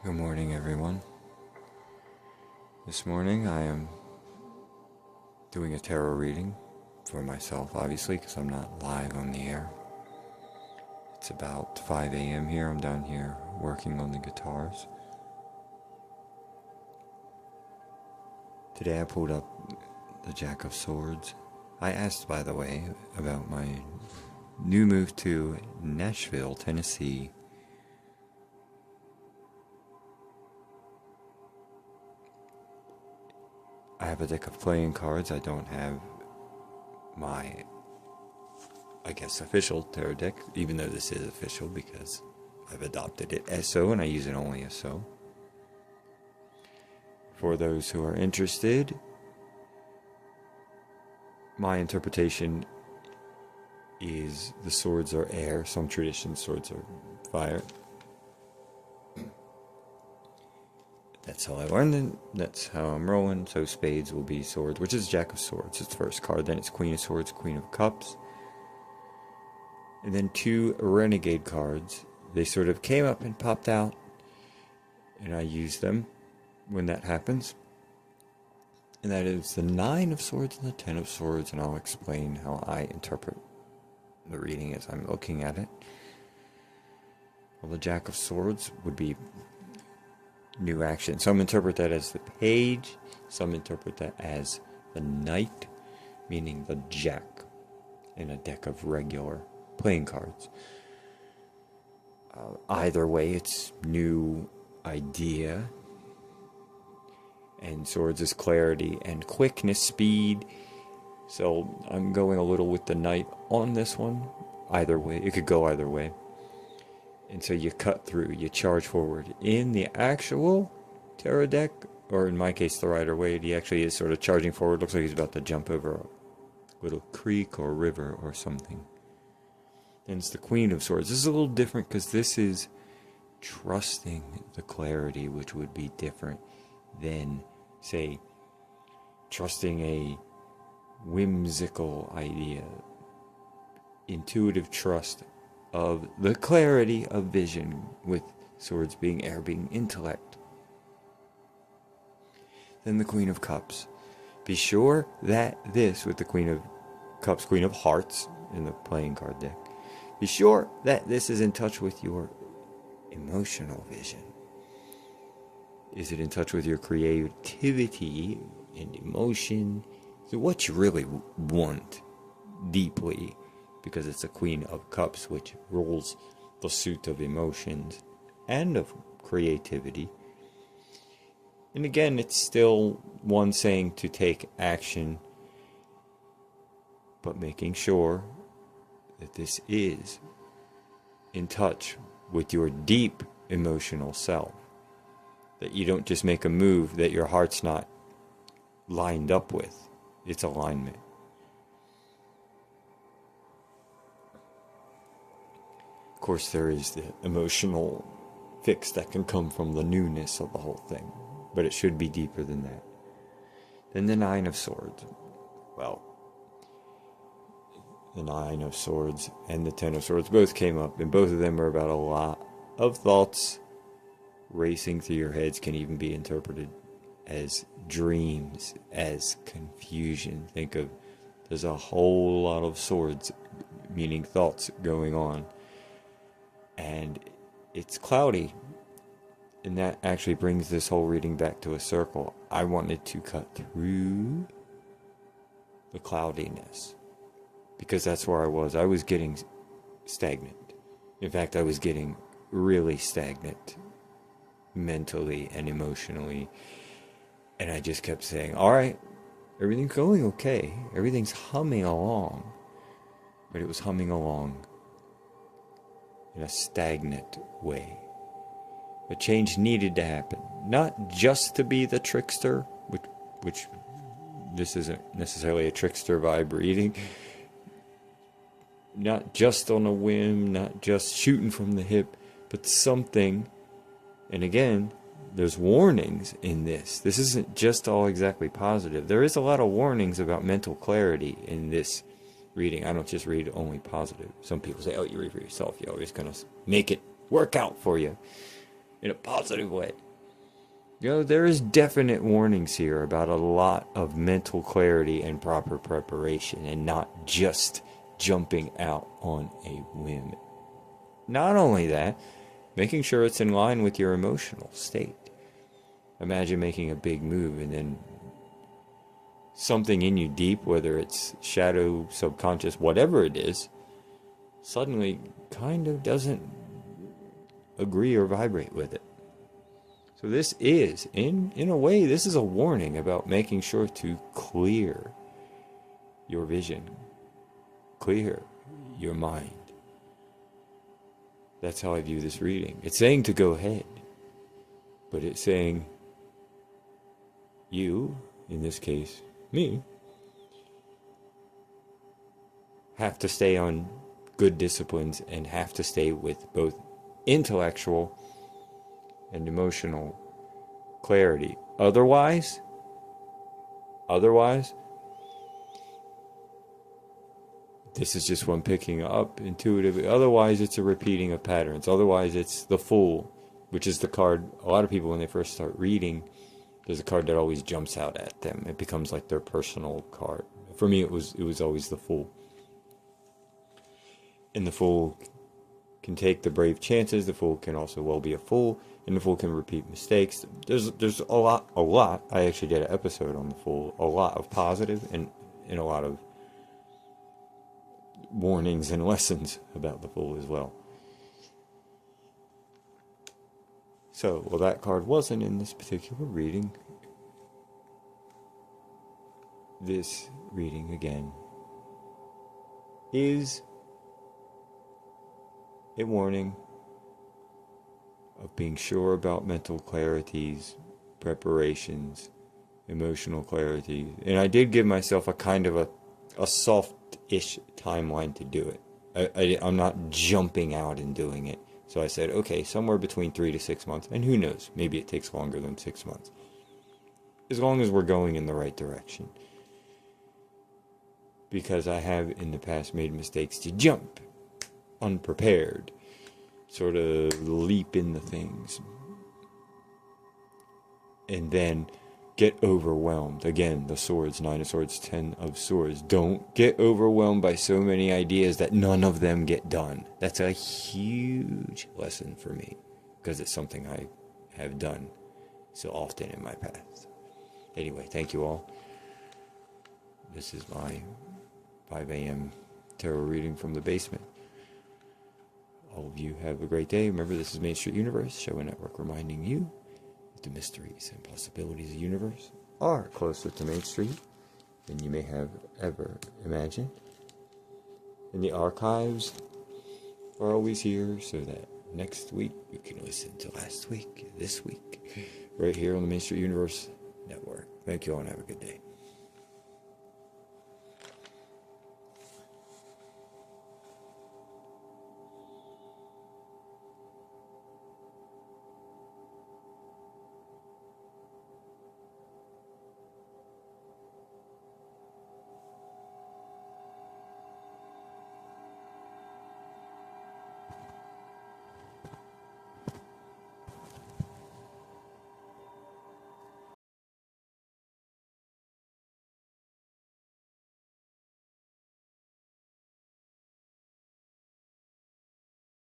Good morning, everyone. This morning I am doing a tarot reading for myself, obviously, because I'm not live on the air. It's about 5 a.m. here. I'm down here working on the guitars. Today I pulled up the Jack of Swords. I asked, by the way, about my new move to Nashville, Tennessee. I have a deck of playing cards. I don't have my, official tarot deck, even though this is official because I've adopted it as so and I use it only as so. For those who are interested, my interpretation is the swords are air. Some traditions, swords are fire. That's how I learned it. That's how I'm rolling. So spades will be swords, which is Jack of Swords. It's the first card. Then it's Queen of Swords, Queen of Cups. And then two Renegade cards. They sort of came up and popped out. And I use them when that happens. And that is the Nine of Swords and the Ten of Swords. And I'll explain how I interpret the reading as I'm looking at it. Well, the Jack of Swords would be new action. Some interpret that as the page. Some interpret that as the knight, meaning the jack in a deck of regular playing cards. Either way, it's new idea. And swords is clarity and quickness, speed. So I'm going a little with the knight on this one. Either way, it could go either way. And so you cut through, you charge forward. In the actual tarot deck, or in my case, the Rider-Waite, he actually is sort of charging forward. Looks like he's about to jump over a little creek or river or something. And it's the Queen of Swords. This is a little different because this is trusting the clarity, which would be different than, say, trusting a whimsical idea. Intuitive trust of the clarity of vision, with swords being air, being intellect. Then the Queen of Cups. Be sure that this, with the Queen of Cups, Queen of Hearts in the playing card deck, be sure that this is in touch with your emotional vision. Is it in touch with your creativity and emotion? So what you really want deeply, because it's a Queen of Cups, which rules the suit of emotions and of creativity. And again, it's still one saying to take action, but making sure that this is in touch with your deep emotional self. That you don't just make a move that your heart's not lined up with. It's alignment. Of course, there is the emotional fix that can come from the newness of the whole thing, but it should be deeper than that. Then the Nine of Swords. Well, the Nine of Swords and the Ten of Swords both came up, and both of them are about a lot of thoughts racing through your heads. Can even be interpreted as dreams, as confusion. Think of, there's a whole lot of swords, meaning thoughts going on. And it's cloudy. And that actually brings this whole reading back to a circle. I wanted to cut through the cloudiness, because that's where I was. I was getting stagnant. In fact, I was getting really stagnant mentally and emotionally. And I just kept saying, all right, everything's going okay. Everything's humming along. But it was humming along in a stagnant way. A change needed to happen. Not just to be the trickster, which this isn't necessarily a trickster vibe reading. Not just on a whim, not just shooting from the hip, but something. And again, there's warnings in this. This isn't just all exactly positive. There is a lot of warnings about mental clarity in this reading. I don't just read only positive. Some people say, oh, you read for yourself. You're always going to make it work out for you. in a positive way. There is definite warnings here about a lot of mental clarity and proper preparation, and not just jumping out on a whim. Not only that, making sure it's in line with your emotional state. Imagine making a big move and then something in you deep, whether it's shadow, subconscious, whatever it is, suddenly kind of doesn't agree or vibrate with it. So this is, in a way, this is a warning about making sure to clear your vision, clear your mind. That's how I view this reading. It's saying to go ahead, but it's saying you, in this case, me, have to stay on good disciplines and have to stay with both intellectual and emotional clarity. Otherwise, this is just one picking up intuitively. Otherwise, it's a repeating of patterns. Otherwise, it's the Fool, which is the card a lot of people, when they first start reading, there's a card that always jumps out at them. It becomes like their personal card. For me, it was always the Fool. And the Fool can take the brave chances. The Fool can also well be a fool, and the Fool can repeat mistakes. There's a lot. I actually did an episode on the Fool. A lot of positive and a lot of warnings and lessons about the Fool as well. So, well, that card wasn't in this particular reading. This reading, again, is a warning of being sure about mental clarities, preparations, emotional clarity. And I did give myself a kind of a soft-ish timeline to do it. I'm not jumping out and doing it. So I said, okay, somewhere between 3 to 6 months. And who knows, maybe it takes longer than 6 months. As long as we're going in the right direction. Because I have in the past made mistakes to jump unprepared, sort of leap into things, and then get overwhelmed. Again, the swords, 9 of swords, 10 of swords. Don't get overwhelmed by so many ideas that none of them get done. That's a huge lesson for me, because it's something I have done so often in my past. Anyway, thank you all. This is my 5 a.m. tarot reading from the basement. All of you have a great day. Remember, this is Main Street Universe, show and network reminding you that the mysteries and possibilities of the universe are closer to Main Street than you may have ever imagined. And the archives are always here, so that next week you can listen to last week, this week, right here on the Main Street Universe Network. Thank you all and have a good day.